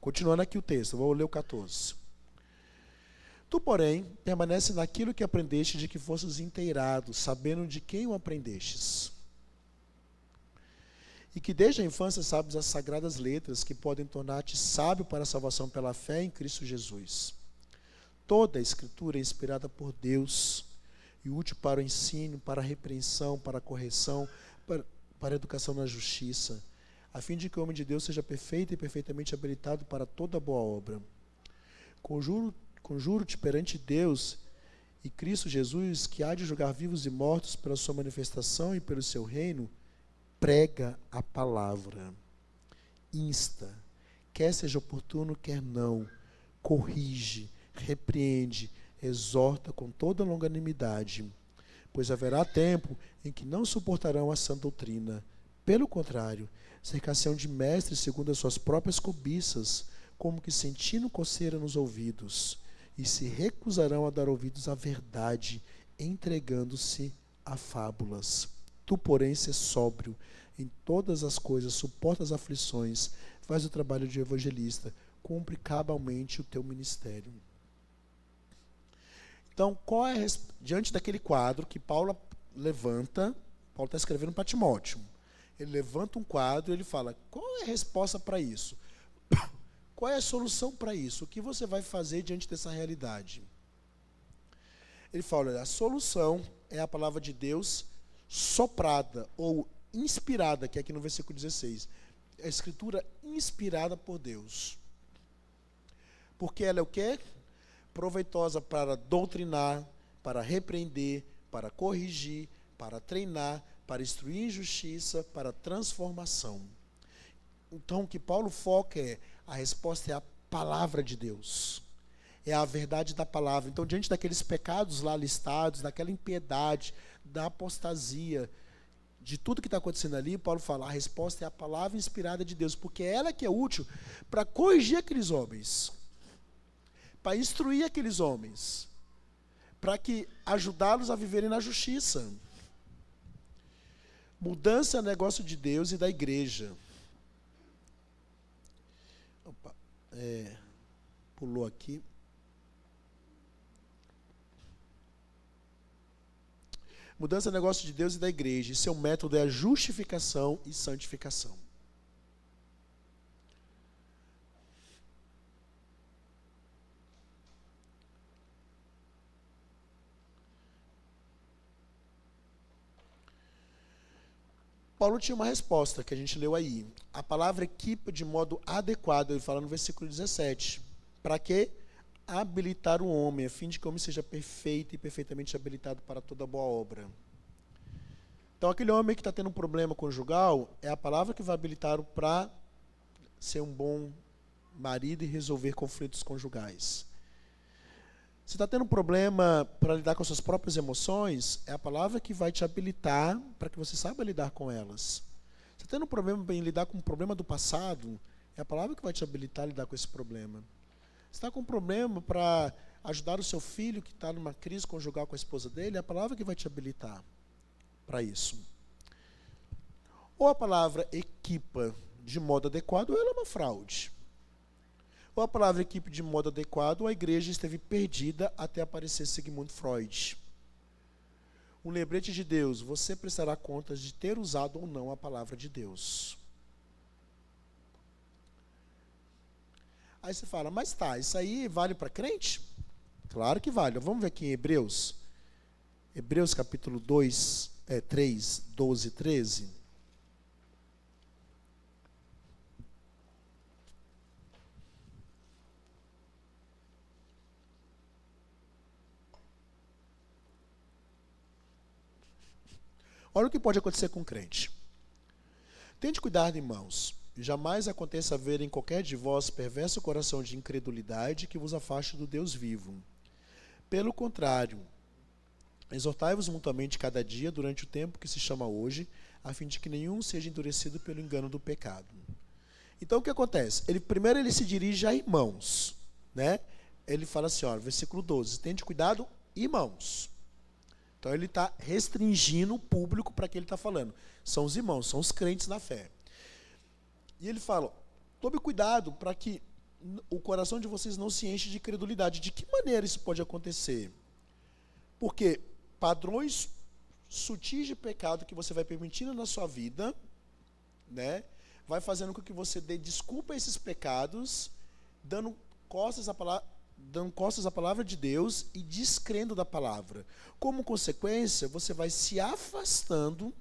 Continuando aqui o texto, vou ler o 14. Tu, porém, permanece naquilo que aprendeste, de que fosses inteirado, sabendo de quem o aprendestes. E que desde a infância sabes as sagradas letras, que podem tornar-te sábio para a salvação pela fé em Cristo Jesus. Toda a Escritura é inspirada por Deus e útil para o ensino, para a repreensão, para a correção, para a educação na justiça, a fim de que o homem de Deus seja perfeito e perfeitamente habilitado para toda boa obra. Conjuro-te perante Deus e Cristo Jesus, que há de julgar vivos e mortos pela sua manifestação e pelo seu reino, prega a palavra, insta, quer seja oportuno, quer não, corrige, repreende, exorta com toda longanimidade, pois haverá tempo em que não suportarão a sã doutrina. Pelo contrário, cercar-se-ão de mestres segundo as suas próprias cobiças, como que sentindo coceira nos ouvidos, e se recusarão a dar ouvidos à verdade, entregando-se a fábulas. Tu, porém, sê sóbrio em todas as coisas, suporta as aflições, faz o trabalho de evangelista, cumpre cabalmente o teu ministério. Então, diante daquele quadro que Paulo levanta, Paulo está escrevendo para Timóteo, ele levanta um quadro e ele fala, qual é a resposta para isso? Qual é a solução para isso? O que você vai fazer diante dessa realidade? Ele fala, olha, a solução é a palavra de Deus soprada ou inspirada, que é aqui no versículo 16. A Escritura inspirada por Deus. Porque ela é o quê? Proveitosa para doutrinar, para repreender, para corrigir, para treinar, para instruir em justiça, para transformação. Então, o que Paulo foca a resposta é a palavra de Deus. É a verdade da palavra. Então, diante daqueles pecados lá listados, daquela impiedade, da apostasia, de tudo que está acontecendo ali, Paulo fala, a resposta é a palavra inspirada de Deus, porque é ela que é útil para corrigir aqueles homens, para instruir aqueles homens, para que ajudá-los a viverem na justiça. Mudança é negócio de Deus e da igreja. Opa, pulou aqui. Mudança é negócio de Deus e da igreja. E seu método é a justificação e santificação. Paulo tinha uma resposta que a gente leu aí. A palavra equipa de modo adequado, ele fala no versículo 17. Para quê? Habilitar o homem, a fim de que o homem seja perfeito e perfeitamente habilitado para toda boa obra. Então, aquele homem que está tendo um problema conjugal, é a palavra que vai habilitar para ser um bom marido e resolver conflitos conjugais. Se está tendo um problema para lidar com as suas próprias emoções, é a palavra que vai te habilitar para que você saiba lidar com elas. Se está tendo um problema em lidar com um problema do passado, é a palavra que vai te habilitar a lidar com esse problema. Se está com um problema para ajudar o seu filho que está numa crise conjugal com a esposa dele, é a palavra que vai te habilitar para isso. Ou a palavra equipa de modo adequado, ou ela é uma fraude. Ou a palavra equipe de modo adequado, ou a igreja esteve perdida até aparecer Sigmund Freud. Um lembrete de Deus, você prestará contas de ter usado ou não a palavra de Deus. Aí você fala, mas tá, isso aí vale para crente? Claro que vale. Vamos ver aqui em Hebreus. Hebreus capítulo 3, 12 e 13. Olha o que pode acontecer com o crente. Tente cuidar, irmãos. Jamais aconteça haver em qualquer de vós perverso coração de incredulidade que vos afaste do Deus vivo. Pelo contrário, exortai-vos mutuamente cada dia durante o tempo que se chama hoje, a fim de que nenhum seja endurecido pelo engano do pecado. Então o que acontece? Primeiro ele se dirige a irmãos, né? Ele fala assim, ó, versículo 12, tende cuidado, irmãos. Então ele está restringindo o público para que ele está falando. São os irmãos, são os crentes na fé. E ele fala, tome cuidado para que o coração de vocês não se enche de credulidade. De que maneira isso pode acontecer? Porque padrões sutis de pecado que você vai permitindo na sua vida, né, vai fazendo com que você dê desculpa a esses pecados, dando costas à palavra de Deus e descrendo da palavra. Como consequência, você vai se afastando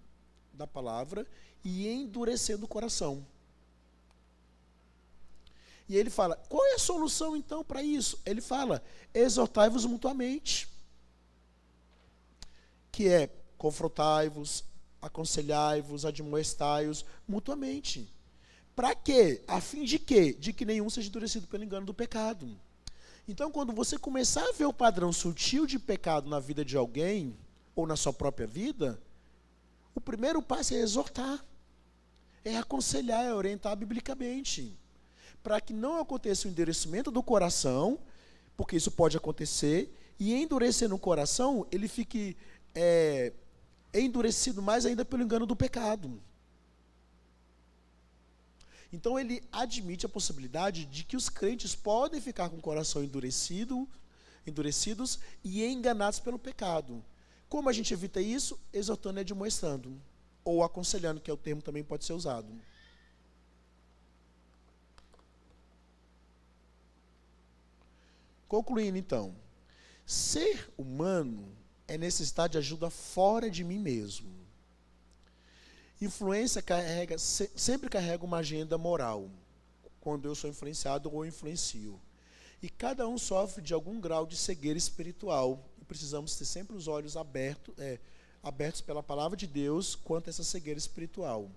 da palavra e endurecendo o coração. E ele fala, qual é a solução então para isso? Ele fala, exortai-vos mutuamente. Que é, confrontai-vos, aconselhai-vos, admoestai-os mutuamente. Para quê? A fim de quê? De que nenhum seja endurecido pelo engano do pecado. Então, quando você começar a ver o padrão sutil de pecado na vida de alguém, ou na sua própria vida, o primeiro passo é exortar, é aconselhar, é orientar biblicamente, para que não aconteça o endurecimento do coração, porque isso pode acontecer, e endurecendo o coração, ele fique endurecido mais ainda pelo engano do pecado. Então ele admite a possibilidade de que os crentes podem ficar com o coração endurecidos e enganados pelo pecado. Como a gente evita isso? Exortando e admoestando, ou aconselhando, que é o termo também pode ser usado. Concluindo então, ser humano é necessitar de ajuda fora de mim mesmo. Influência sempre carrega uma agenda moral, quando eu sou influenciado ou influencio. E cada um sofre de algum grau de cegueira espiritual. E precisamos ter sempre os olhos abertos pela palavra de Deus quanto a essa cegueira espiritual.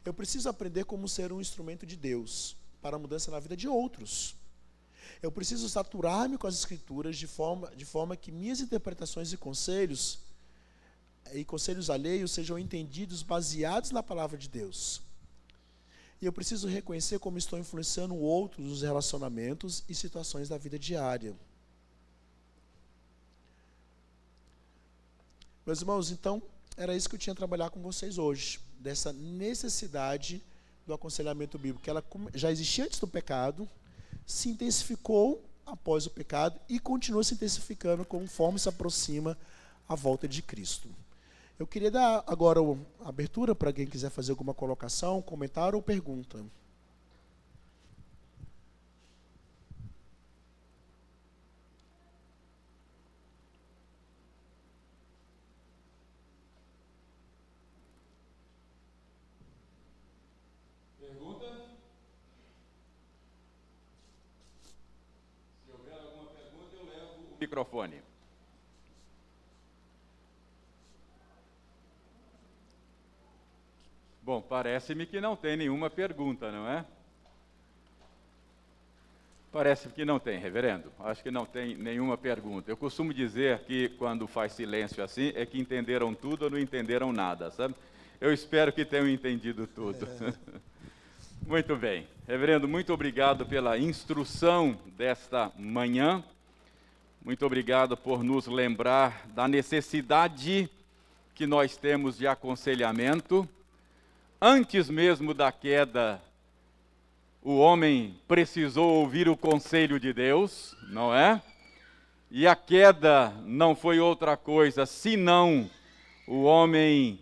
Eu preciso aprender como ser um instrumento de Deus para a mudança na vida de outros. Eu preciso saturar-me com as Escrituras de forma que minhas interpretações e conselhos alheios sejam entendidos baseados na palavra de Deus. E eu preciso reconhecer como estou influenciando outros nos relacionamentos e situações da vida diária. Meus irmãos, então, era isso que eu tinha a trabalhar com vocês hoje, dessa necessidade do aconselhamento bíblico, que ela já existia antes do pecado, se intensificou após o pecado e continua se intensificando conforme se aproxima a volta de Cristo. Eu queria dar agora a abertura para quem quiser fazer alguma colocação, comentário ou pergunta. Microfone. Bom, parece-me que não tem nenhuma pergunta, não é? Parece que não tem, reverendo. Acho que não tem nenhuma pergunta. Eu costumo dizer que quando faz silêncio assim, é que entenderam tudo ou não entenderam nada, sabe? Eu espero que tenham entendido tudo. Muito bem. Reverendo, muito obrigado pela instrução desta manhã. Muito obrigado por nos lembrar da necessidade que nós temos de aconselhamento. Antes mesmo da queda, o homem precisou ouvir o conselho de Deus, não é? E a queda não foi outra coisa senão o homem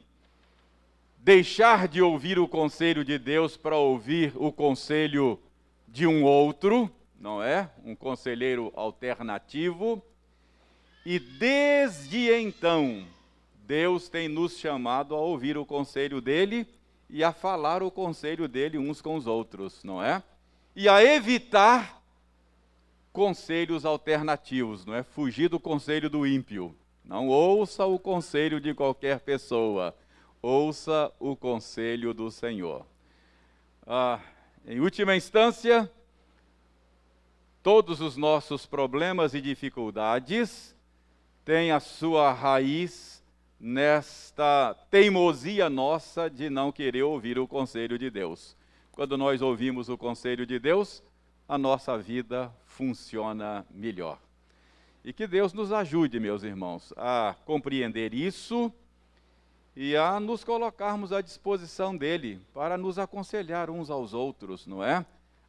deixar de ouvir o conselho de Deus para ouvir o conselho de um outro, não é? Um conselheiro alternativo. E desde então, Deus tem nos chamado a ouvir o conselho dele e a falar o conselho dele uns com os outros, não é? E a evitar conselhos alternativos, não é? Fugir do conselho do ímpio. Não ouça o conselho de qualquer pessoa, ouça o conselho do Senhor. Em última instância, todos os nossos problemas e dificuldades têm a sua raiz nesta teimosia nossa de não querer ouvir o conselho de Deus. Quando nós ouvimos o conselho de Deus, a nossa vida funciona melhor. E que Deus nos ajude, meus irmãos, a compreender isso e a nos colocarmos à disposição dele para nos aconselhar uns aos outros, não é?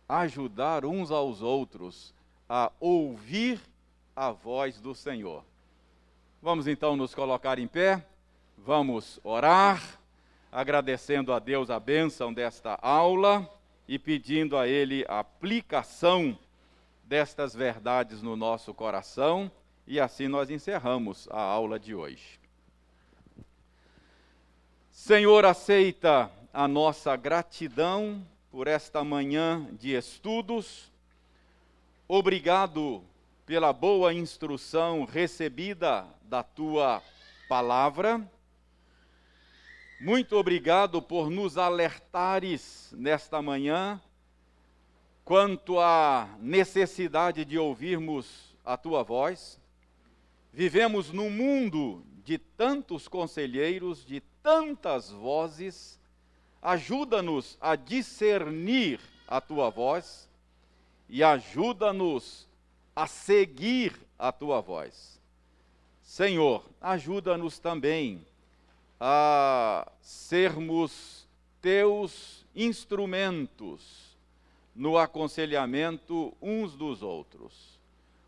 Ajudar uns aos outros a ouvir a voz do Senhor. Vamos então nos colocar em pé, vamos orar, agradecendo a Deus a bênção desta aula e pedindo a Ele a aplicação destas verdades no nosso coração, e assim nós encerramos a aula de hoje. Senhor, aceita a nossa gratidão por esta manhã de estudos. Obrigado pela boa instrução recebida da Tua palavra. Muito obrigado por nos alertares nesta manhã quanto à necessidade de ouvirmos a Tua voz. Vivemos num mundo de tantos conselheiros, de tantas vozes. Ajuda-nos a discernir a Tua voz e ajuda-nos a seguir a Tua voz. Senhor, ajuda-nos também a sermos Teus instrumentos no aconselhamento uns dos outros.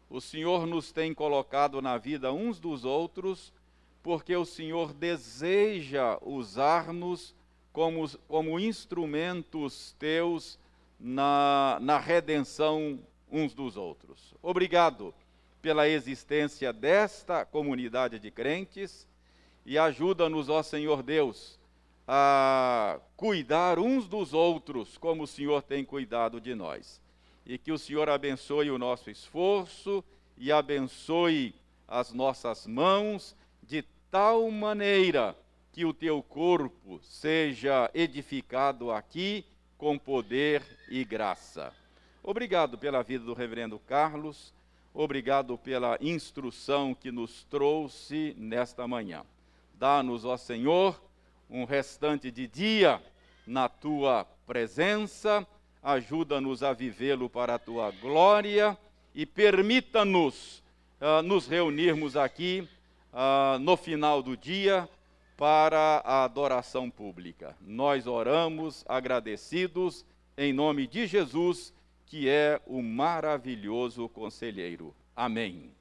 O Senhor nos tem colocado na vida uns dos outros porque o Senhor deseja usar-nos como instrumentos Teus na redenção uns dos outros. Obrigado pela existência desta comunidade de crentes e ajuda-nos, ó Senhor Deus, a cuidar uns dos outros como o Senhor tem cuidado de nós. E que o Senhor abençoe o nosso esforço e abençoe as nossas mãos de tal maneira que o Teu corpo seja edificado aqui com poder e graça. Obrigado pela vida do reverendo Carlos, obrigado pela instrução que nos trouxe nesta manhã. Dá-nos, ó Senhor, um restante de dia na Tua presença, ajuda-nos a vivê-lo para a Tua glória e permita-nos nos reunirmos aqui no final do dia para a adoração pública. Nós oramos agradecidos em nome de Jesus, que é o maravilhoso conselheiro. Amém.